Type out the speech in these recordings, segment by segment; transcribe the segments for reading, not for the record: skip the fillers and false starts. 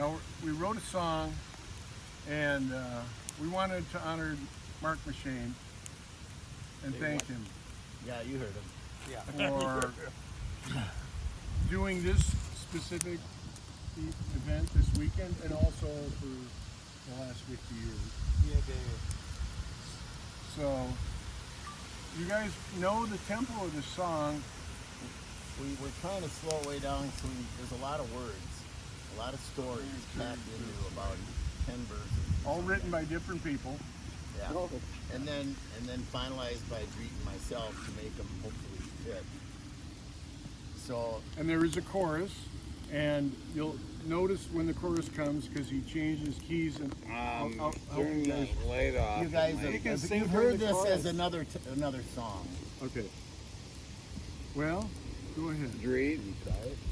Now, we wrote a song, and we wanted to honor Mark McShane and thank him Yeah, you heard him. for doing this specific event this weekend, and also for the last 50 years. Yeah, baby. So, you guys know the tempo of the song. We're trying to slow it way down, so there's a lot of words, a lot of stories packed into about 10 verses. All written by different people. Yeah. And then finalized by Dreet and myself to make them hopefully fit. So And there is a chorus, and you'll notice when the chorus comes because he changes keys and Turn this light off. you guys You can have sing you've from heard the this chorus. as another song. Okay. Well, go ahead. Dreet,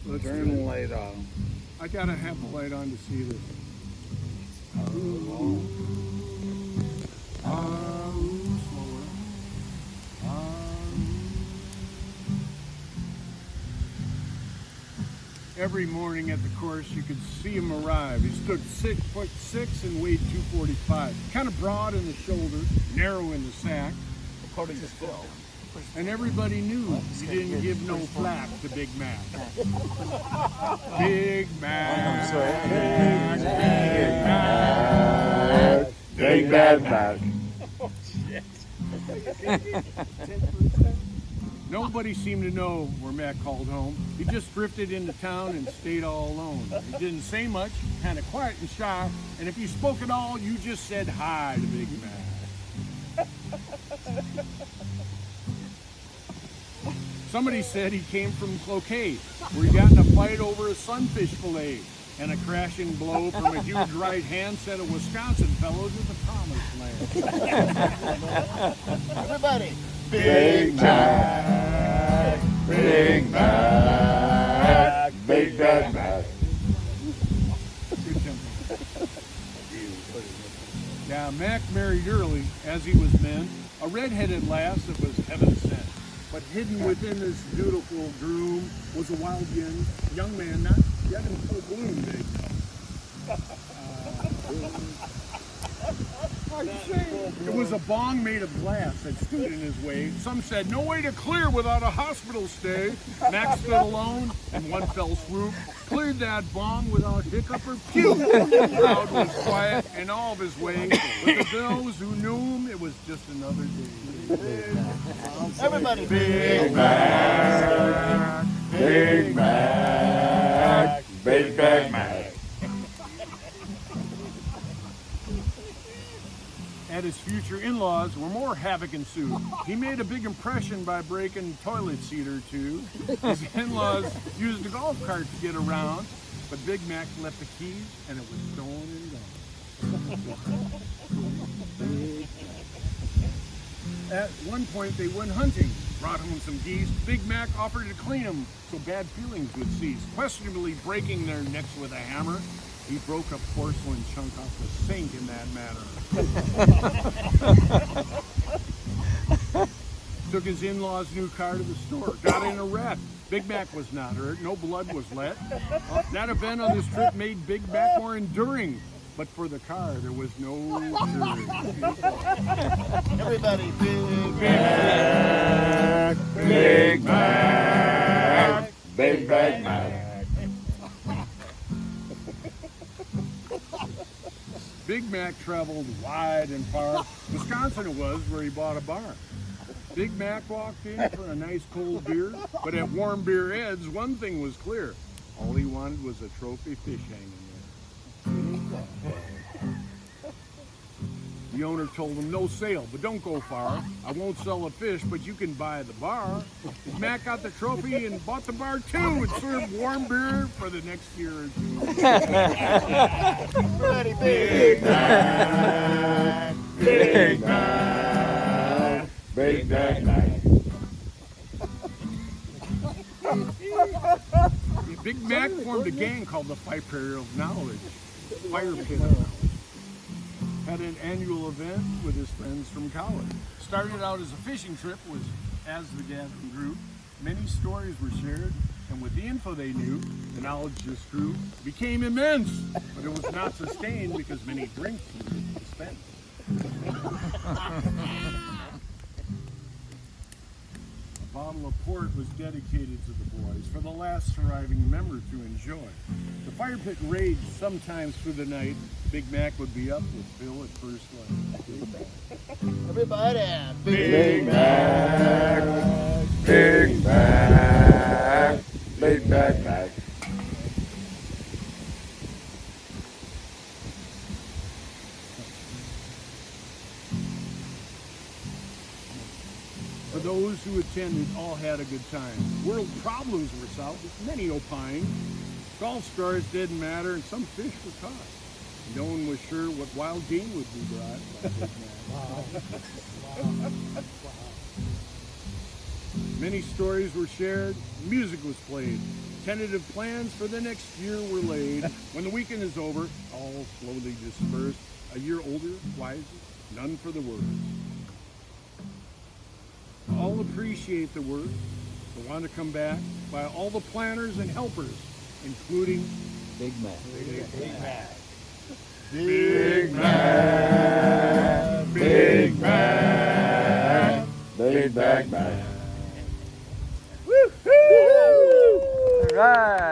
Let's turn do the it. light off. I gotta have the light on to see this. Slower. Every morning at the course, you could see him arrive. He stood 6'6" and weighed 245. Kind of broad in the shoulders, narrow in the sack, According to Phil. and everybody knew he didn't give no flack to Big Mac. Big Mac, Big Mac, Big bad Mac. Nobody seemed to know where Mac called home. He just drifted into town and stayed all alone. He didn't say much, kind of quiet and shy, and if you spoke at all, you just said hi to Big Mac. Somebody said he came from Cloquet, where he got in a fight over a sunfish fillet, and a crashing blow from a huge right hand sent a Wisconsin fellow to the promised land. Everybody. Big Mac. Big Mac. Big bad Mac. Good tempo. Now, Mac married early, as he was meant, a red-headed lass that was heaven sent. But hidden within this beautiful groom was a wild young man, not yet in full bloom, Big. It was a bong made of glass that stood in his way. Some said, no way to clear without a hospital stay. Mac stood alone in one fell swoop, cleared that bong without hiccup or puke. The crowd was quiet in all of his ways, but to those who knew him, it was just another day. Everybody. Big Mac. Big Mac. Big bad Mac. At his future in-laws were more havoc ensued. He made a big impression by breaking toilet seat or two. His in-laws used a golf cart to get around, but Big Mac left the keys and it was stolen and gone. At one point they went hunting, brought home some geese. Big Mac offered to clean them so bad feelings would cease. Questionably breaking their necks with a hammer, he broke a porcelain chunk off the sink in that manner. Took his in-laws' new car to the store, got in a wreck. Big Mac was not hurt, no blood was let. That event on this trip made Big Mac more enduring, but for the car there was no jury. Everybody. Big Mac. Big Mac. Big bad Mac. Big Mac traveled wide and far. Wisconsin it was, where he bought a bar. Big Mac walked in for a nice cold beer, but at Warm Beer Ed's, one thing was clear. All he wanted was a trophy fish hanging there. The owner told him, no sale, but don't go far. I won't sell a fish, but you can buy the bar. Mac got the trophy and bought the bar too and served warm beer for the next year or two. Everybody. Big Mac. Big Mac. Big bad Mac. Big Mac formed a gang called the Fire Pit of Knowledge. Fire Pit of Knowledge. Had an annual event with his friends from college. Started out as a fishing trip, was as the gathering grew. Many stories were shared, And with the info they knew, the knowledge just grew, became immense. But it was not sustained because many drinks were dispensed. A bottle of port was dedicated to the boys for the last surviving member to enjoy. The fire pit raged sometimes through the night. Big Mac would be up with Bill at first light. Everybody, Big Mac, Big Mac, Big Mac, Mac. For those who attended, all had a good time. World problems were solved, many opined. Golf stars didn't matter, and some fish were caught. No one was sure what wild game would be brought. Many stories were shared, music was played. Tentative plans for the next year were laid. When the weekend is over, all slowly dispersed. A year older, wiser, none for the worse. All appreciate the words, but want to come back by all the planners and helpers, including Big Mac. Big Mac. Big Mac, Big Mac, Big Mac, Mac. All right.